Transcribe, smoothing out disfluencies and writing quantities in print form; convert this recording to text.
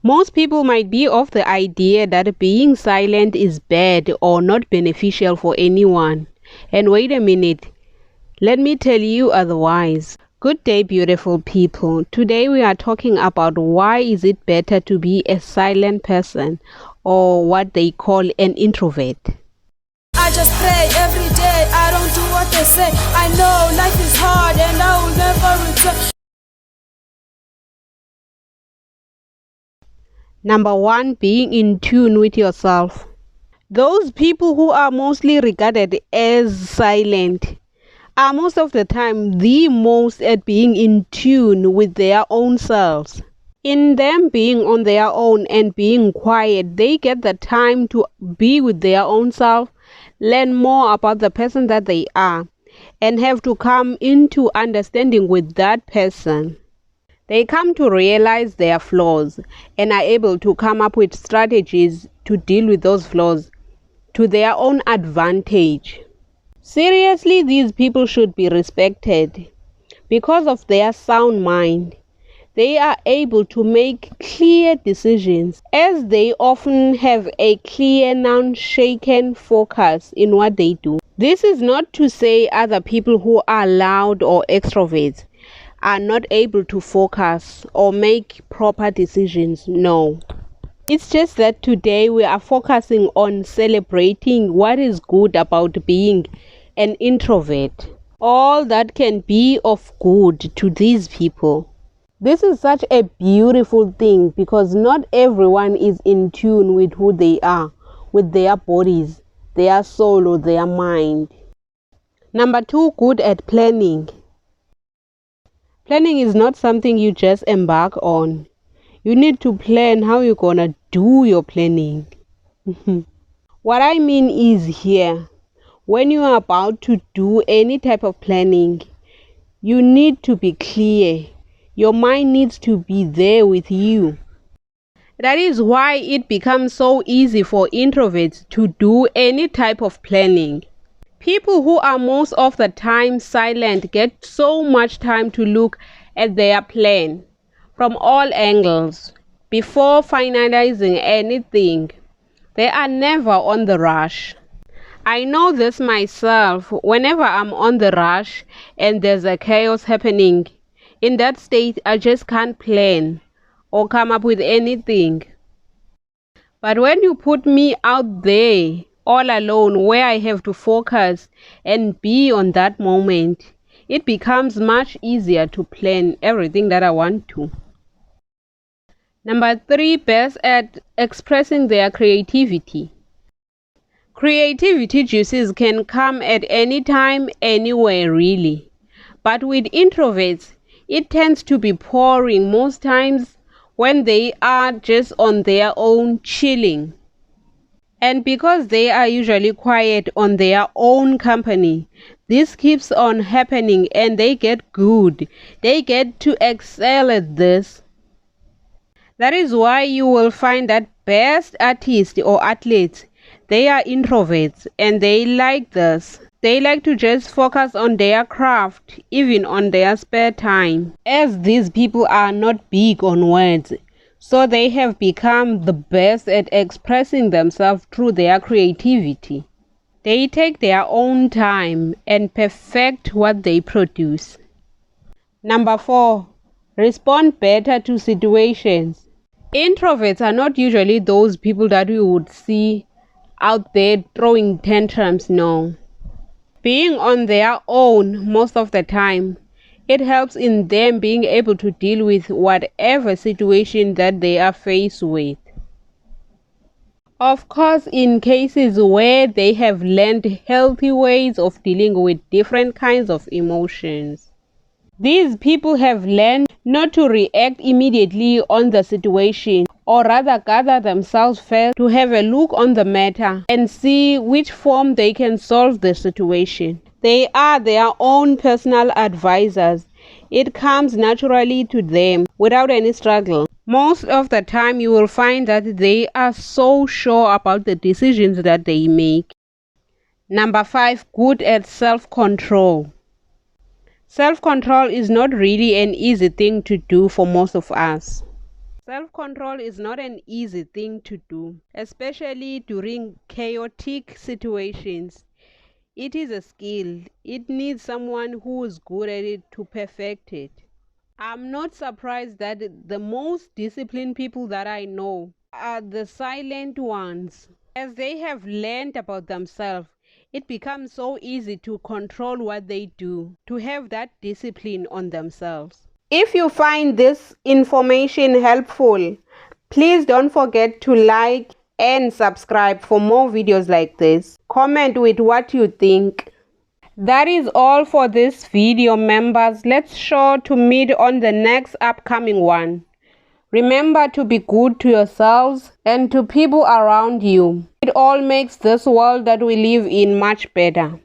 Most people might be of the idea that being silent is bad or not beneficial for anyone. And wait a minute, let me tell you otherwise. Good day, beautiful people. Today we are talking about why is it better to be a silent person or what they call an introvert. I just pray every day, I don't do what they say. I know life is hard and I will never return. Number one, being in tune with yourself. Those people who are mostly regarded as silent are most of the time the most at being in tune with their own selves. In them being on their own and being quiet, they get the time to be with their own self, learn more about the person that they are, and have to come into understanding with that person. They come to realize their flaws and are able to come up with strategies to deal with those flaws to their own advantage. Seriously, these people should be respected because of their sound mind. They are able to make clear decisions as they often have a clear, non-shaken focus in what they do. This is not to say other people who are loud or extroverts are not able to focus or make proper decisions. No. It's just that today we are focusing on celebrating what is good about being an introvert. All that can be of good to these people. This is such a beautiful thing because not everyone is in tune with who they are, with their bodies, their soul or their mind. Number two, good at planning. Planning is not something you just embark on. You need to plan how you're gonna do your planning. What I mean is here, when you are about to do any type of planning, you need to be clear. Your mind needs to be there with you. That is why it becomes so easy for introverts to do any type of planning. People who are most of the time silent get so much time to look at their plan from all angles before finalizing anything. They are never on the rush. I know this myself. Whenever I'm on the rush and there's a chaos happening, in that state I just can't plan or come up with anything. But when you put me out there all alone where I have to focus and be on that moment, it becomes much easier to plan everything that I want to. Number three, best at expressing their creativity. Creativity juices can come at any time, anywhere really. But with introverts, it tends to be pouring most times when they are just on their own chilling. And because they are usually quiet on their own company, this keeps on happening and they get good. They get to excel at this. That is why you will find that best artists or athletes, they are introverts and they like this. They like to just focus on their craft, even on their spare time. As these people are not big on words, so they have become the best at expressing themselves through their creativity. They take their own time and perfect what they produce. Number four, respond better to situations. Introverts are not usually those people that you would see out there throwing tantrums, no. Being on their own most of the time, it helps in them being able to deal with whatever situation that they are faced with. Of course, in cases where they have learned healthy ways of dealing with different kinds of emotions. These people have learned not to react immediately on the situation, or rather gather themselves first to have a look on the matter and see which form they can solve the situation. They are their own personal advisors. It comes naturally to them without any struggle. Most of the time you will find that they are so sure about the decisions that they make. Number five, good at self-control. Self-control is not really an easy thing to do for most of us. Self-control is not an easy thing to do, especially during chaotic situations. It is a skill. It needs someone who is good at it to perfect it. I'm not surprised that the most disciplined people that I know are the silent ones. As they have learned about themselves, it becomes so easy to control what they do, to have that discipline on themselves. If you find this information helpful, please don't forget to like and subscribe for more videos like this. Comment with what you think. That is all for this video, members. Let's sure to meet on the next upcoming one. Remember to be good to yourselves and to people around you. It all makes this world that we live in much better.